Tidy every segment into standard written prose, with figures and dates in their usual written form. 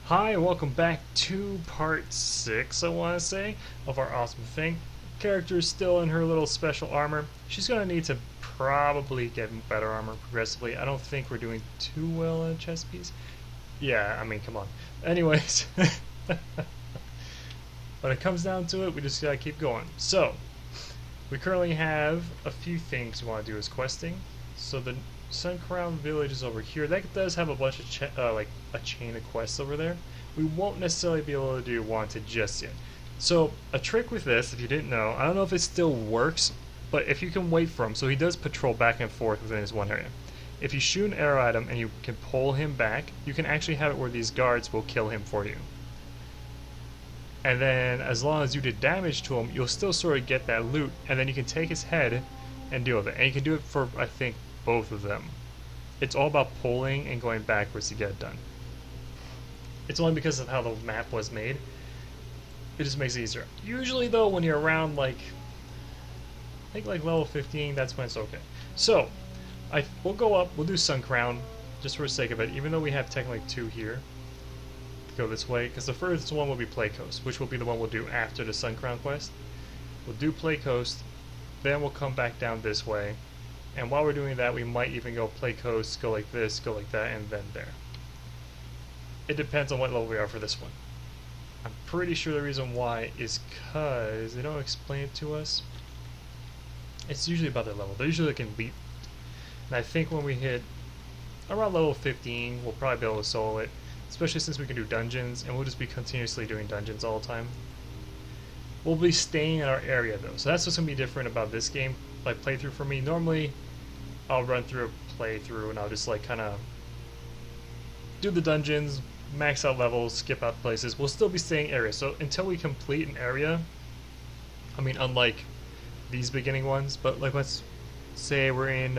Hi, welcome back to part 6, I want to say, of our awesome thing. Character is still in her little special armor. She's going to need to probably get better armor progressively. I don't think we're doing too well on chest piece. Yeah, I mean, come on. Anyways, when it comes down to it, we just gotta keep going. So, we currently have a few things we want to do as questing. So the Sun Crown Village is over here. That does have a bunch of like a chain of quests over there. We won't necessarily be able to do wanted just yet. So a trick with this, if you didn't know, I don't know if it still works, but if you can wait for him, so he does patrol back and forth within his one area. If you shoot an arrow at him and you can pull him back, you can actually have it where these guards will kill him for you. And then as long as you did damage to him, you'll still sort of get that loot, and then you can take his head and deal with it. And you can do it for, I think, both of them. It's all about pulling and going backwards to get it done. It's only because of how the map was made. It just makes it easier. Usually though, when you're around like, I think like level 15, that's when it's okay. So, we'll go up, we'll do Sun Crown, just for the sake of it, even though we have technically 2 here. Go this way, because the first one will be Play Coast, which will be the one we'll do after the Sun Crown quest. We'll do Play Coast, then we'll come back down this way, and while we're doing that, we might even go Play Coast, go like this, go like that, and then there. It depends on what level we are for this one. I'm pretty sure the reason why is because they don't explain it to us. It's usually about their level. They're usually like elite. And I think when we hit around level 15, we'll probably be able to solo it. Especially since we can do dungeons, and we'll just be continuously doing dungeons all the time. We'll be staying in our area though, so that's what's going to be different about this game, like playthrough for me. Normally, I'll run through a playthrough and I'll just like kind of do the dungeons, max out levels, skip out places. We'll still be staying area, so until we complete an area, I mean unlike these beginning ones, but like let's say we're in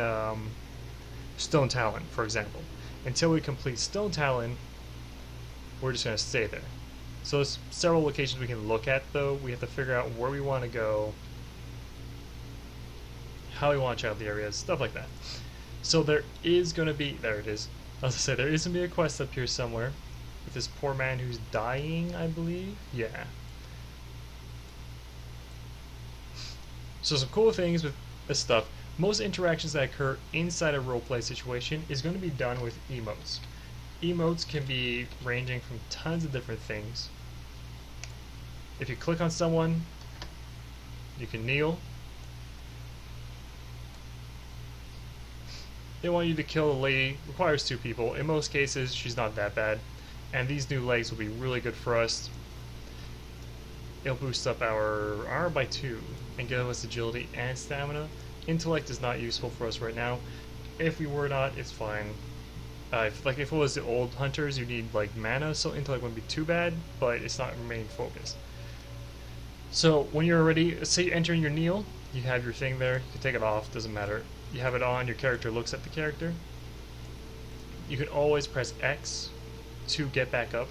Stone Talon, for example. Until we complete Stone Talon, we're just going to stay there. So there's several locations we can look at though. We have to figure out where we want to go, how we want to check out the areas, stuff like that. So there is going to be, there it is. I was going to say, there is going to be a quest up here somewhere with this poor man who's dying, I believe. Yeah. So some cool things with this stuff. Most interactions that occur inside a roleplay situation is going to be done with emotes. Emotes can be ranging from tons of different things. If you click on someone, you can kneel. They want you to kill a lady, requires 2 people. In most cases, she's not that bad. And these new legs will be really good for us. It'll boost up our armor by 2 and give us agility and stamina. Intellect is not useful for us right now. If we were not, it's fine. If it was the old hunters, you need like mana, so intellect wouldn't be too bad, but it's not main focus. So when you're ready, say you're entering your kneel, you have your thing there, you can take it off, doesn't matter. You have it on, your character looks at the character. You can always press X to get back up.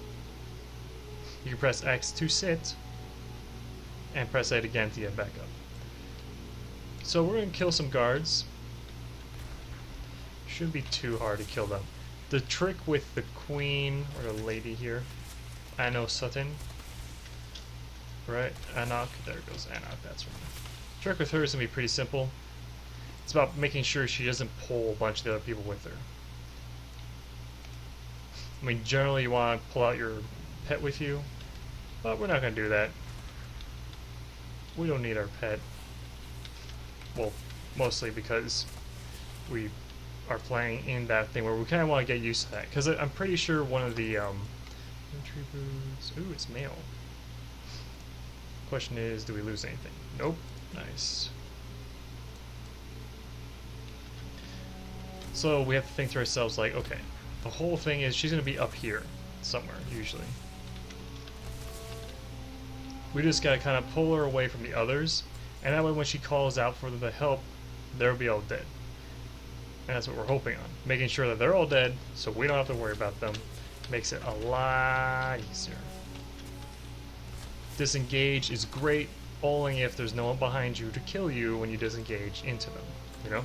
You can press X to sit, and press it again to get back up. So we're going to kill some guards. Shouldn't be too hard to kill them. The trick with the queen, or the lady here, Anno Sutton, right, Anok, there goes Anok, that's right. The trick with her is going to be pretty simple. It's about making sure she doesn't pull a bunch of the other people with her. I mean, generally you want to pull out your pet with you, but we're not going to do that. We don't need our pet. Well, mostly because we are playing in that thing where we kind of want to get used to that, because I'm pretty sure one of the entry boots, ooh, it's male. Question is, do we lose anything? Nope. Nice. So we have to think to ourselves like, okay, the whole thing is she's going to be up here somewhere usually. We just got to kind of pull her away from the others, and that way when she calls out for them to help, they'll be all dead. And that's what we're hoping on. Making sure that they're all dead, so we don't have to worry about them. Makes it a lot easier. Disengage is great, only if there's no one behind you to kill you when you disengage into them, you know?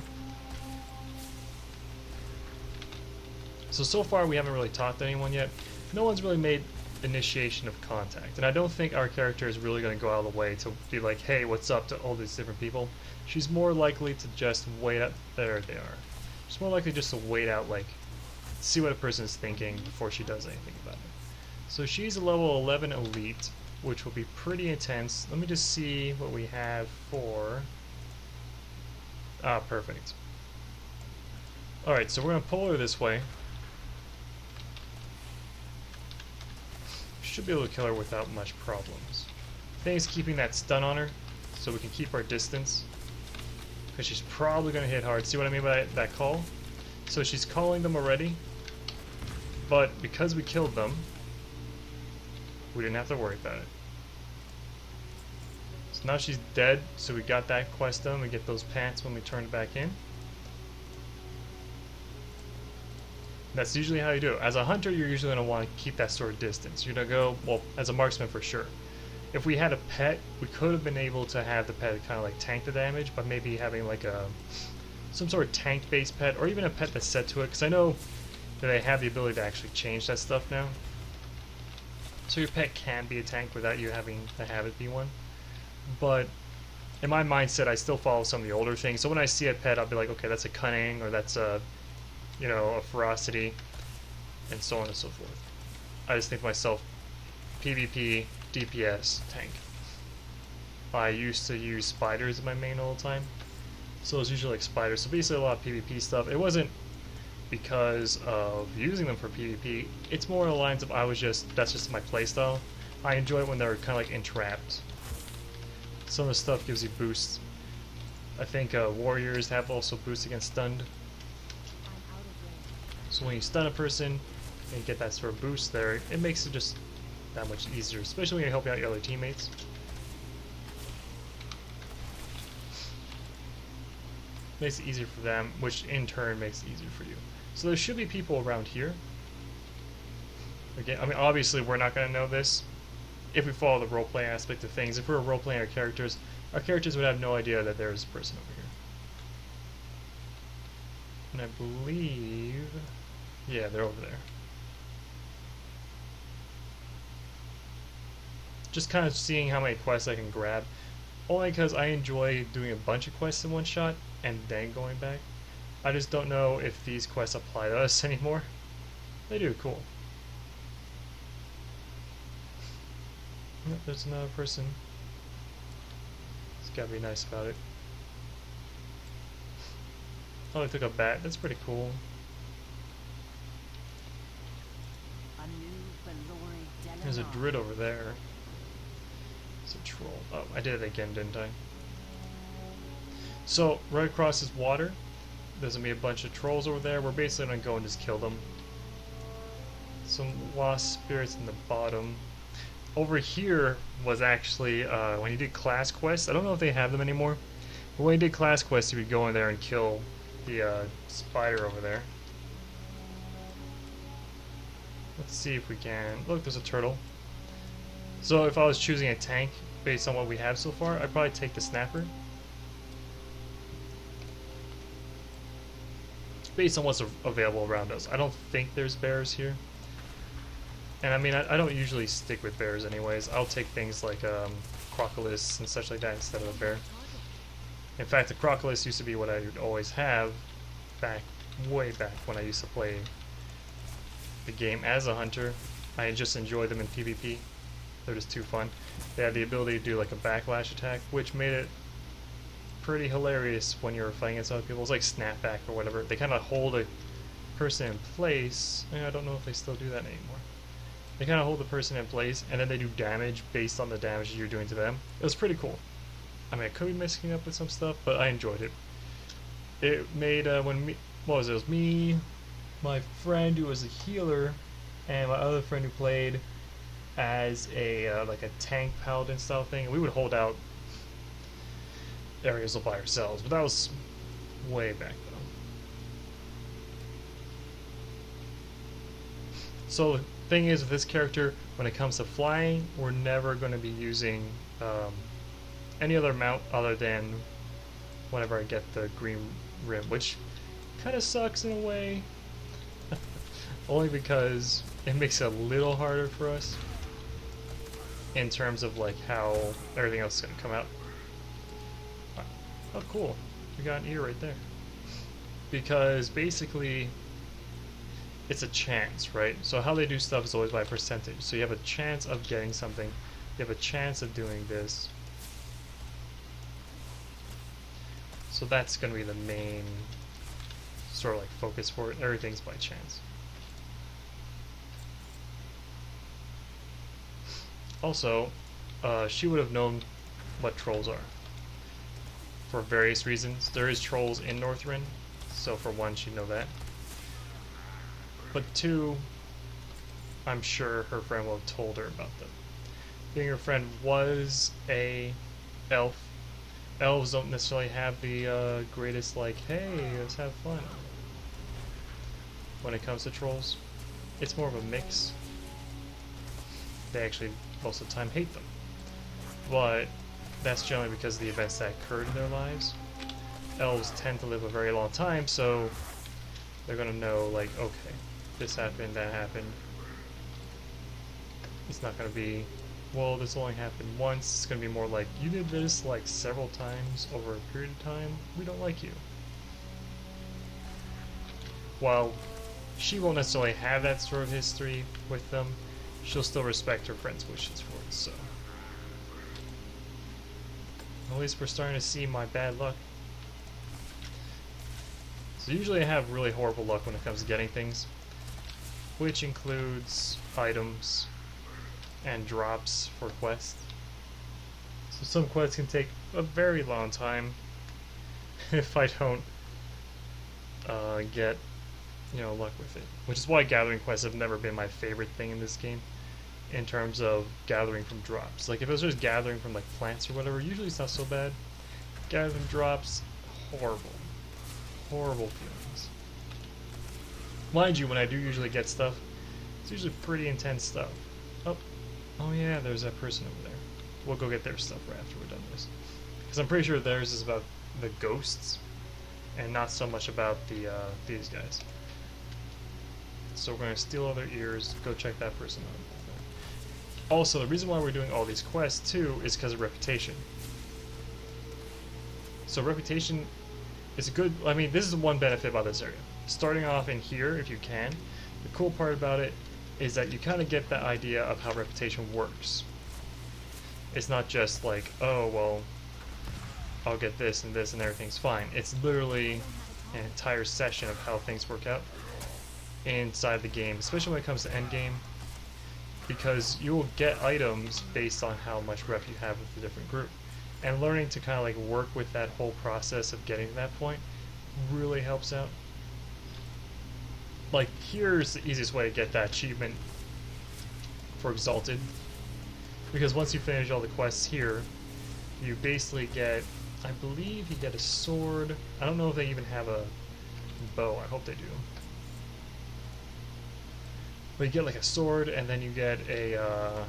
So far we haven't really talked to anyone yet. No one's really made initiation of contact. And I don't think our character is really going to go out of the way to be like, hey, what's up to all these different people. She's more likely to just wait out. There they are. She's more likely just to wait out, like, see what a person is thinking before she does anything about it. So she's a level 11 elite, which will be pretty intense. Let me just see what we have for... Ah, perfect. Alright, so we're going to pull her this way. Should be able to kill her without much problems. Thing is keeping that stun on her, so we can keep our distance. Because she's probably going to hit hard. See what I mean by that call? So she's calling them already. But because we killed them, we didn't have to worry about it. So now she's dead, so we got that quest done. We get those pants when we turn it back in. That's usually how you do it. As a hunter, you're usually going to want to keep that sort of distance. You're going to go, well, as a marksman for sure. If we had a pet, we could have been able to have the pet kind of like tank the damage, but maybe having like some sort of tank-based pet, or even a pet that's set to it, because I know that they have the ability to actually change that stuff now. So your pet can be a tank without you having to have it be one. But in my mindset, I still follow some of the older things. So when I see a pet, I'll be like, okay, that's a cunning, or that's a, you know, a ferocity, and so on and so forth. I just think to myself, PvP, DPS, tank. I used to use spiders as my main all the time, so it was usually like spiders. So basically a lot of PvP stuff. It wasn't because of using them for PvP. It's more along the lines of that's just my playstyle. I enjoy it when they're kind of like entrapped. Some of the stuff gives you boosts. I think warriors have also boosts against stunned. So when you stun a person and get that sort of boost there, it makes it just that much easier, especially when you're helping out your other teammates. Makes it easier for them, which in turn makes it easier for you. So there should be people around here. Again, I mean, obviously we're not going to know this if we follow the roleplay aspect of things. If we were roleplaying our characters would have no idea that there is a person over here. And I believe... yeah, they're over there. Just kind of seeing how many quests I can grab. Only because I enjoy doing a bunch of quests in one shot and then going back. I just don't know if these quests apply to us anymore. They do, cool. Yep, there's another person. Just gotta be nice about it. Oh, they took a bat. That's pretty cool. There's a druid over there. It's a troll. Oh, I did it again, didn't I? So, right across is water. There's gonna be a bunch of trolls over there. We're basically gonna go and just kill them. Some wasp spirits in the bottom. Over here was actually when you did class quests. I don't know if they have them anymore. But when you did class quests, you would go in there and kill the spider over there. Let's see if we can. Look, there's a turtle. So if I was choosing a tank based on what we have so far, I'd probably take the snapper. Based on what's available around us. I don't think there's bears here. And I mean, I don't usually stick with bears anyways. I'll take things like crocolis and such like that instead of a bear. In fact, the crocolis used to be what I would always have way back when I used to play the game as a hunter. I just enjoy them in PvP. They're just too fun. They had the ability to do like a backlash attack, which made it pretty hilarious when you're fighting against other people. It's like snapback or whatever. They kind of hold a person in place. I don't know if they still do that anymore. They kind of hold the person in place, and then they do damage based on the damage you're doing to them. It was pretty cool. I mean, I could be mixing up with some stuff, but I enjoyed it. It made, it was me, my friend who was a healer, and my other friend who played as a, like a tank paladin style thing. And we would hold out areas all by ourselves, but that was way back though. So the thing is with this character, when it comes to flying, we're never going to be using any other mount other than whenever I get the green rim, which kind of sucks in a way. Only because it makes it a little harder for us in terms of like how everything else is going to come out. Oh, cool. We got an ear right there. Because basically, it's a chance, right? So how they do stuff is always by percentage. So you have a chance of getting something. You have a chance of doing this. So that's going to be the main sort of like focus for it. Everything's by chance. Also, she would have known what trolls are for various reasons. There is trolls in Northrend, so for one, she'd know that. But two, I'm sure her friend will have told her about them. Being her friend was a elf. Elves don't necessarily have the greatest like, hey, let's have fun. When it comes to trolls, it's more of a mix. They actually most of the time hate them, but that's generally because of the events that occurred in their lives. Elves tend to live a very long time, so they're gonna know like, okay, this happened, that happened. It's not gonna be, well, this only happened once. It's gonna be more like, you did this like several times over a period of time. We don't like you. While she won't necessarily have that sort of history with them, she'll still respect her friend's wishes for it, so. At least we're starting to see my bad luck. So usually I have really horrible luck when it comes to getting things, which includes items and drops for quests. So some quests can take a very long time if I don't get, you know, luck with it. Which is why gathering quests have never been my favorite thing in this game, in terms of gathering from drops. Like if it was just gathering from like plants or whatever, usually it's not so bad. Gathering drops, horrible. Horrible feelings. Mind you, when I do usually get stuff, it's usually pretty intense stuff. Oh yeah, there's that person over there. We'll go get their stuff right after we're done this. Because I'm pretty sure theirs is about the ghosts, and not so much about the these guys. So we're going to steal all their ears, go check that person out. Also, the reason why we're doing all these quests too is because of reputation. So reputation is a good, I mean, this is one benefit about this area. Starting off in here, if you can, the cool part about it is that you kind of get the idea of how reputation works. It's not just like, oh, well, I'll get this and everything's fine. It's literally an entire session of how things work out inside the game, especially when it comes to endgame, because you will get items based on how much rep you have with the different group. And learning to kind of like work with that whole process of getting to that point really helps out. Like, here's the easiest way to get that achievement for Exalted, because once you finish all the quests here, you basically get, I believe you get a sword. I don't know if they even have a bow. I hope they do. But you get like a sword, and then you get a,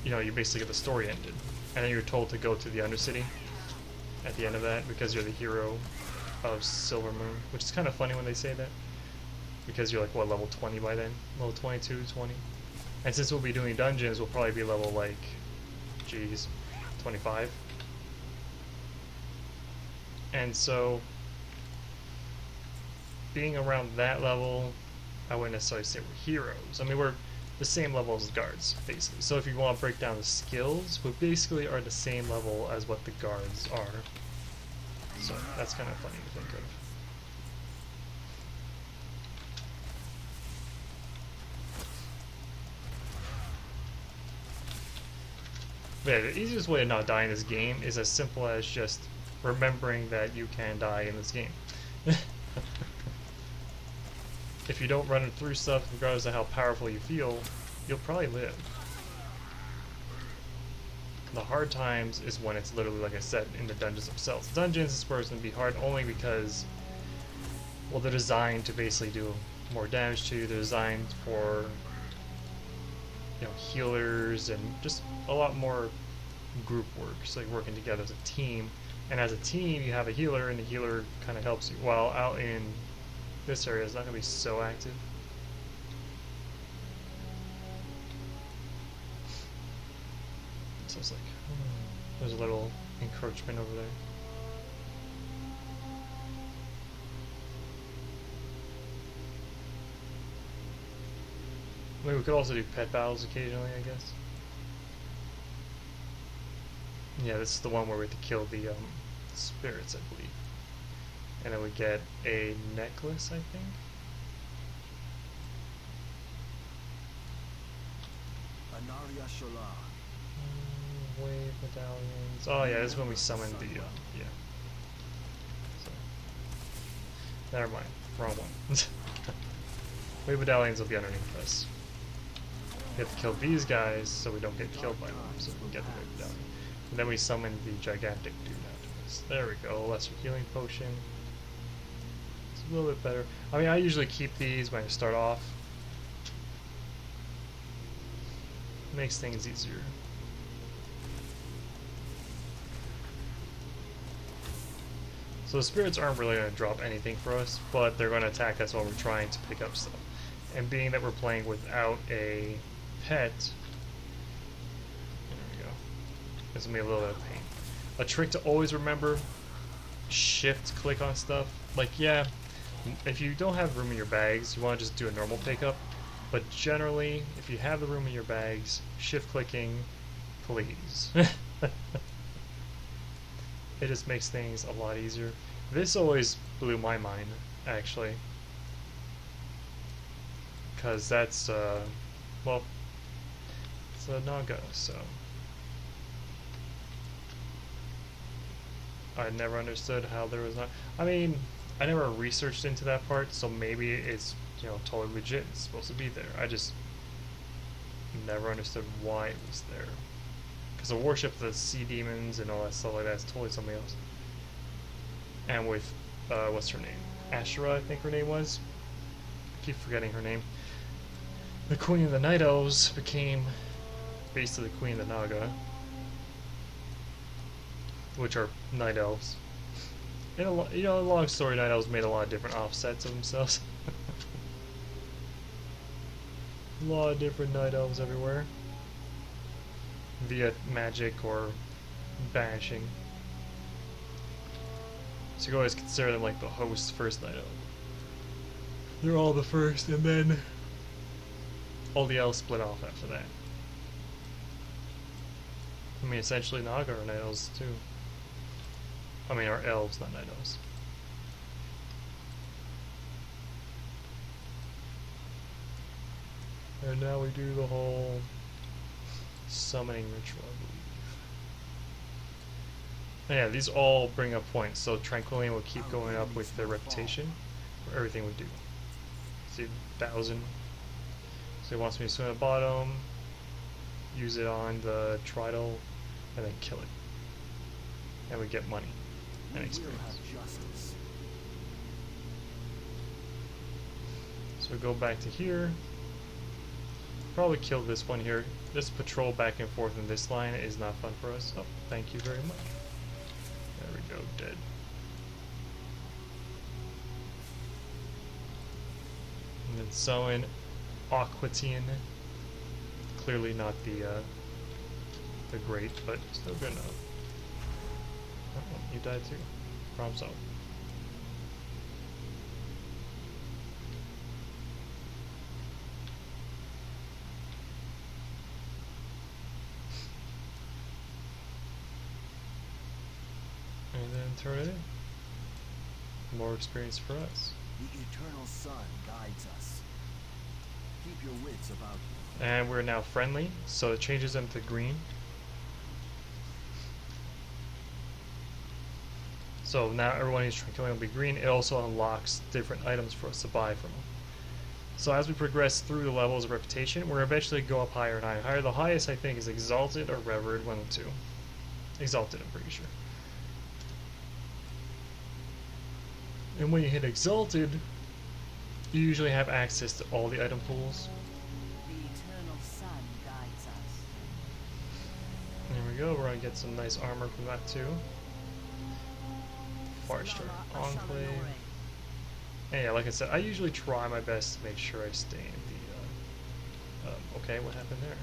you know, you basically get the story ended. And then you're told to go to the Undercity at the end of that, because you're the hero of Silver Moon, which is kind of funny when they say that, because you're like, what, level 20 by then? Level 22, 20? And since we'll be doing dungeons, we'll probably be level like, geez, 25. And so, being around that level, I wouldn't necessarily say we're heroes. I mean, we're the same level as guards, basically. So if you want to break down the skills, we basically are the same level as what the guards are. So that's kind of funny to think of. But yeah, the easiest way to not die in this game is as simple as just remembering that you can die in this game. If you don't run through stuff, regardless of how powerful you feel, you'll probably live. The hard times is when it's literally, like I said, in the dungeons themselves. Dungeons is where it's going to be hard only because, well, they're designed to basically do more damage to you. They're designed for, you know, healers and just a lot more group work. So you're working together as a team. And as a team, you have a healer, and the healer kind of helps you. While out in this area, it's not going to be so active. So it's like, there's a little encroachment over there. I mean, we could also do pet battles occasionally, I guess. Yeah, this is the one where we have to kill the spirits, I believe. And then we get a necklace, I think. Wave medallions. Oh yeah, this is when we summon the yeah. So, never mind, wrong one. Wave medallions will be underneath us. We have to kill these guys so we don't get killed by them, so we can get the wave medallion. And then we summon the gigantic dude out of us. There we go, lesser healing potion. It's a little bit better. I mean, I usually keep these when I start off. Makes things easier. So the spirits aren't really going to drop anything for us, but they're going to attack us when we're trying to pick up stuff. And being that we're playing without a pet, there we go, it's going to be a little bit of pain. A trick to always remember, shift click on stuff. Like, yeah, if you don't have room in your bags, you want to just do a normal pickup. But generally, if you have the room in your bags, shift clicking, please. It just makes things a lot easier. This always blew my mind, actually. Because that's, well, it's a Naga, so. I never understood how there was not. I mean, I never researched into that part, so maybe it's, you know, totally legit. It's supposed to be there. I just never understood why it was there. Because the worship of the sea demons and all that stuff like that is totally something else. And with, what's her name? Ashura, I think her name was. I keep forgetting her name. The Queen of the Night Elves became basically the Queen of the Naga, which are Night Elves. In a, you know, a long story, Night Elves made a lot of different offsets of themselves. A lot of different Night Elves everywhere. Via magic or banishing. So you can always consider them like the host first Night Elf. They're all the first, and then all the elves split off after that. I mean, essentially Naga are Night Elves too. I mean, are elves, not Night Elves. And now we do the whole summoning ritual, I believe. And yeah, these all bring up points, so Tranquillian will keep going up with their reputation for everything we do. See, 1,000. So he wants me to swim at the bottom, use it on the Tridal, and then kill it. And we get money and experience. So we go back to here. Probably kill this one here. This patrol back and forth in this line is not fun for us. Oh, thank you very much. There we go, dead. And then summon Aquatian. Clearly not the great, but still good enough. Oh, you died too. Problem solved. And then turn it in. More experience for us. The eternal sun guides us. Keep your wits about you. And we're now friendly, so it changes them to green. So now everyone who's Tranquillian will be green. It also unlocks different items for us to buy from them. So as we progress through the levels of reputation, we're eventually go up higher and higher. The highest I think is Exalted or Revered, one of the two. Exalted, I'm pretty sure. And when you hit Exalted, you usually have access to all the item pools. The eternal sun guides us. There we go, we're gonna get some nice armor from that too. Forester Enclave. And yeah, like I said, I usually try my best to make sure I stay in the, okay, what happened there?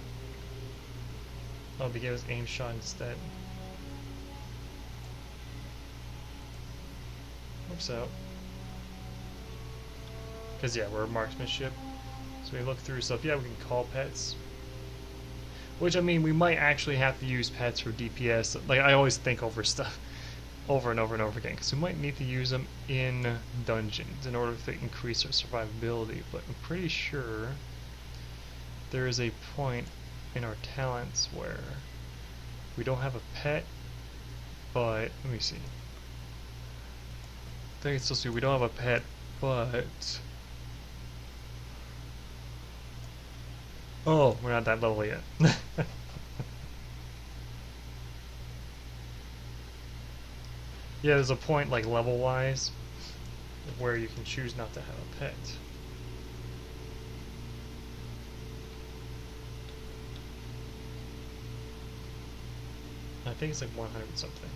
Oh, they gave us aim shot instead. Works out. Because, yeah, we're marksmanship. So we look through stuff. Yeah, we can call pets. Which, I mean, we might actually have to use pets for DPS. Like, I always think over stuff over and over and over again. Because we might need to use them in dungeons in order to increase our survivability. But I'm pretty sure there is a point in our talents where we don't have a pet, but let me see. I think it's supposed to be we don't have a pet, but oh, we're not that level yet. Yeah, there's a point like level wise where you can choose not to have a pet. I think it's like 100 something.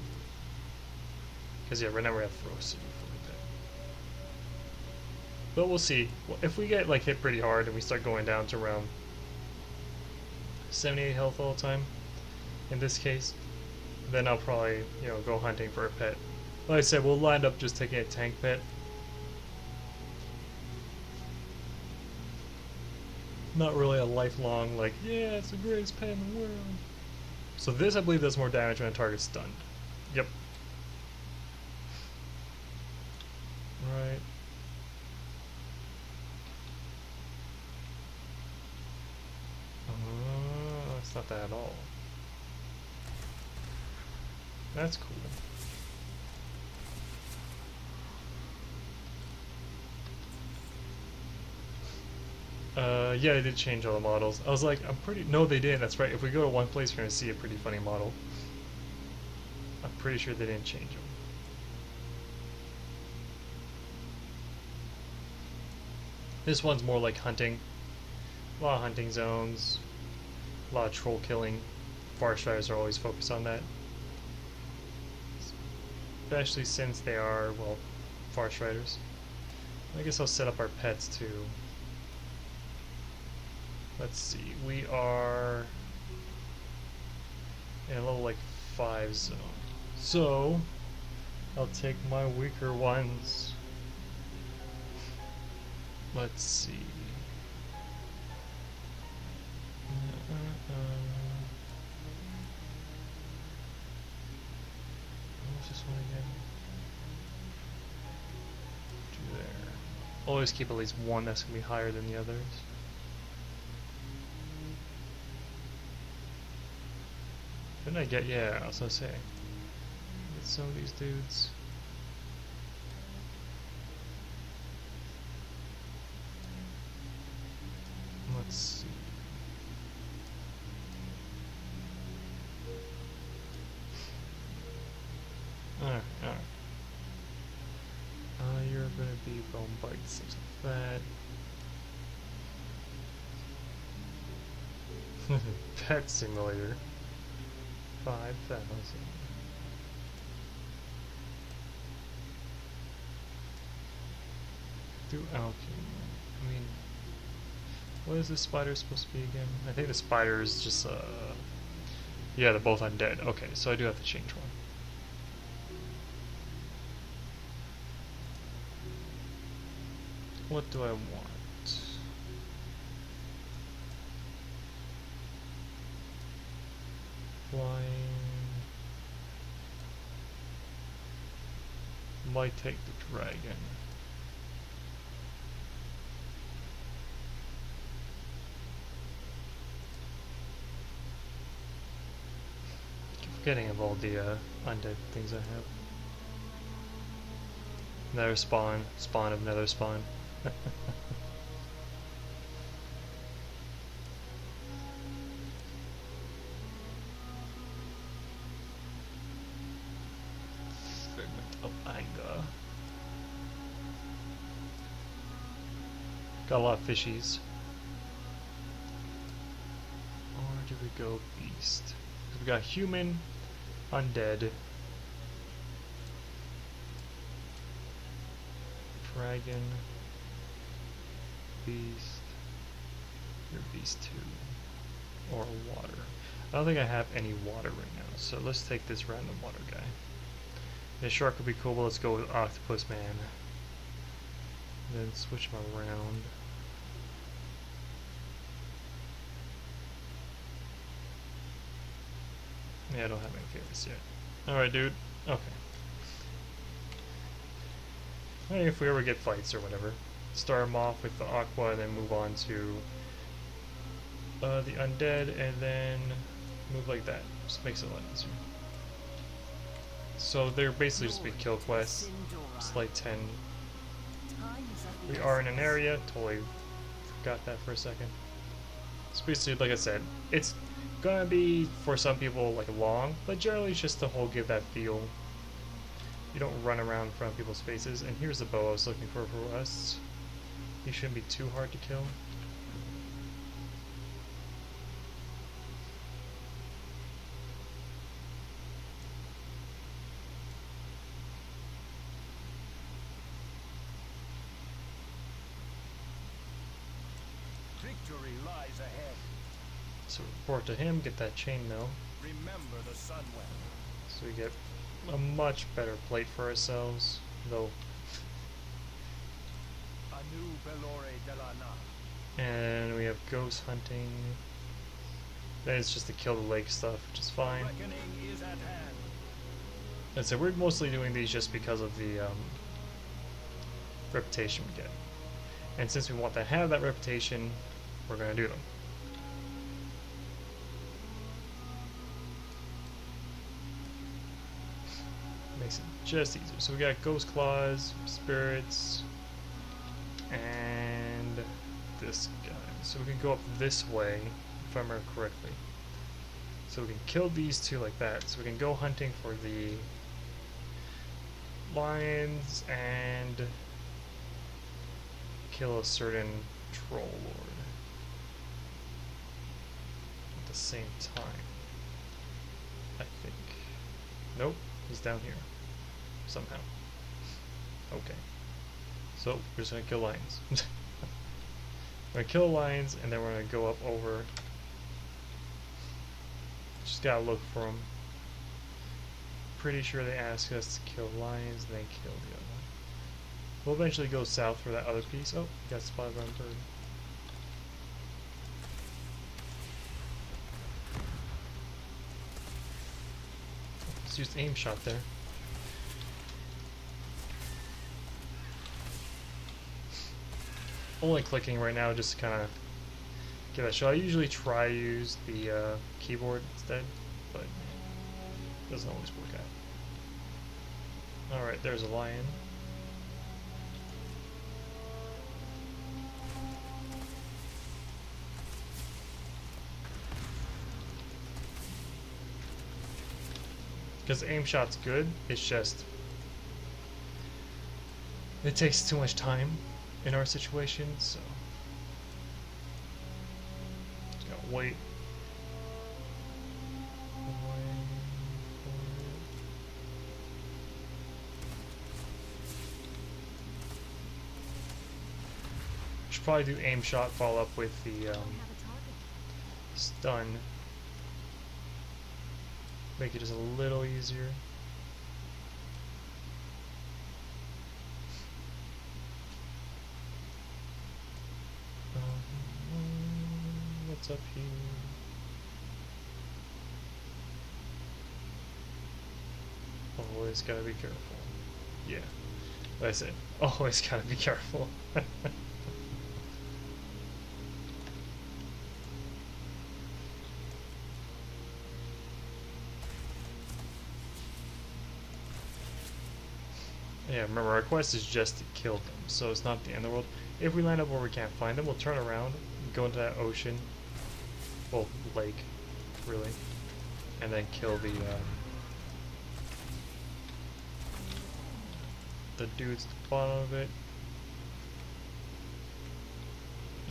Because, yeah, right now we have Ferocity for the pet. But we'll see. If we get like hit pretty hard and we start going down to around 78 health all the time, in this case, then I'll probably, you know, go hunting for a pet. Like I said, we'll wind up just taking a tank pet. Not really a lifelong, like, yeah, it's the greatest pet in the world. So this, I believe, does more damage when a target's stunned. Yep. Right. Oh, it's not that at all. That's cool. Yeah, they did change all the models. I was like, I'm pretty... No, they didn't. That's right. If we go to one place, we're going to see a pretty funny model. I'm pretty sure they didn't change them. This one's more like hunting. A lot of hunting zones. A lot of troll killing. Forest riders are always focused on that. Especially since they are, well, forest riders. I guess I'll set up our pets too. Let's see, we are in a level like 5 zone. So, I'll take my weaker ones. Let's see. What's this one again? Do there. Always keep at least one that's going to be higher than the others. Didn't I get, yeah, I was gonna say. Get some of these dudes. Let's see. Alright, alright. You're gonna be bone bites, things like that. Pet simulator. 5,000. Do alchemy. I mean, what is this spider supposed to be again? I think the spider is just yeah, they're both undead. Okay, so I do have to change one. What do I want? Flying. Might take the dragon. Keep forgetting of all the undead things I have. Nether spawn, spawn of nether spawn. Of anger. Got a lot of fishies. Or do we go beast? We got human, undead, dragon, beast. You're beast too. Or water. I don't think I have any water right now, so let's take this random water guy. The shark would be cool, but let's go with Octopus Man. Then switch him around. Yeah, I don't have any favorites yet. Alright, dude. Okay. Hey, if we ever get fights or whatever, start them off with the Aqua and then move on to the Undead and then move like that. Just makes it a lot easier. So they're basically just big kill quests. It's like 10. We are in an area, totally forgot that for a second. So basically, like I said, it's gonna be for some people like long, but generally it's just the whole give that feel. You don't run around in front of people's faces. And here's the bow I was looking for us. He shouldn't be too hard to kill. Victory lies ahead. So report to him, get that chainmail. Remember the Sunwell. So we get a much better plate for ourselves, though. Anu Belore de la Na. And we have ghost hunting. Then it's just to kill the lake stuff, which is fine. Reckoning is at hand. And so we're mostly doing these just because of the reputation we get. And since we want to have that reputation, we're going to do them. Makes it just easier. So we got ghost claws, spirits, and this guy. So we can go up this way, if I remember correctly. So we can kill these two like that. So we can go hunting for the lions and kill a certain troll lord at the same time, I think. Nope, he's down here somehow. Okay, so we're just gonna kill lions. We're gonna kill lions and then we're gonna go up over. Just gotta look for them. Pretty sure they ask us to kill lions and then kill the other one. We'll eventually go south for that other piece. Oh, got spotted by a bird. Let's use aim shot there. Only clicking right now just to kind of give that a shot. I usually try to use the keyboard instead, but it doesn't always work out. Alright, there's a lion. Because aim shot's good, it's just it takes too much time in our situation, so just gotta wait. Should probably do aim shot, follow up with the stun. Make it just a little easier. What's up here? Always gotta be careful. Yeah, like I said, always gotta be careful. Yeah, remember our quest is just to kill them, so it's not the end of the world. If we land up where we can't find them, we'll turn around, go into that ocean, well, lake, really, and then kill the dudes at the bottom of it.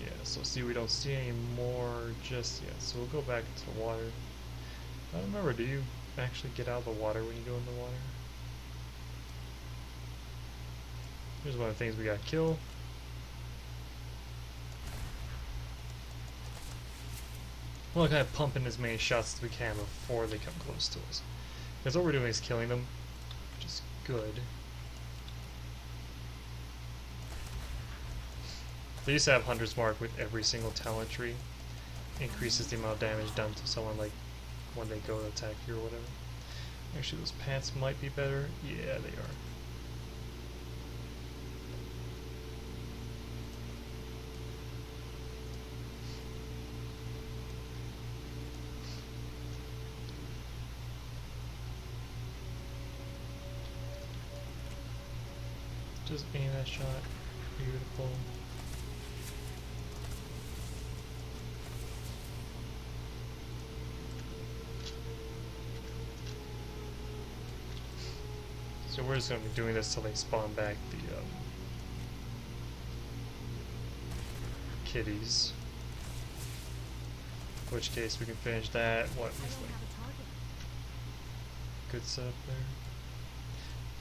Yeah, so see, we don't see any more just yet, so we'll go back into the water. I don't remember, do you actually get out of the water when you go in the water? Here's one of the things we gotta kill. We'll kind of pump in as many shots as we can before they come close to us. Because what we're doing is killing them, which is good. They used to have Hunter's Mark with every single talent tree. Increases the amount of damage done to someone, like when they go to attack you or whatever. Actually, those pants might be better. Yeah, they are. Just aim that shot. Beautiful. So we're just going to be doing this till they spawn back the kitties. In which case we can finish that. What? Good setup there.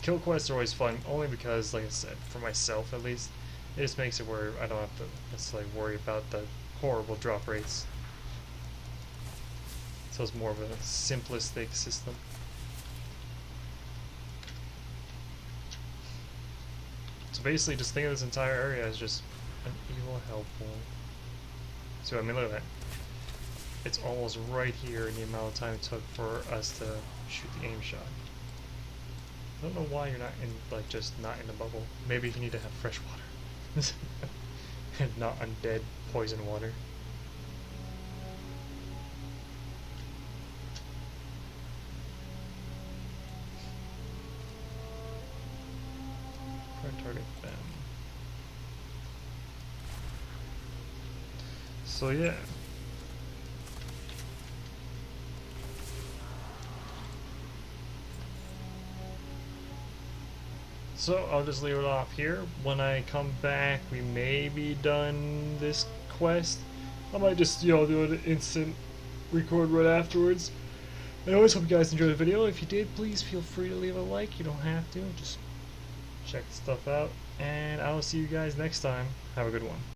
Kill quests are always fun, only because, like I said, for myself at least, it just makes it where I don't have to necessarily worry about the horrible drop rates. So it's more of a simplistic system. So basically, just think of this entire area as just an evil hellhole. So I mean, look at that. It's almost right here in the amount of time it took for us to shoot the aim shot. I don't know why you're not in, like, just not in the bubble. Maybe you need to have fresh water. And not undead poison water. Try to target them. So yeah. So I'll just leave it off here. When I come back, we may be done this quest. I might just, do an instant record right afterwards. I always hope you guys enjoyed the video. If you did, please feel free to leave a like. You don't have to. Just check the stuff out. And I will see you guys next time. Have a good one.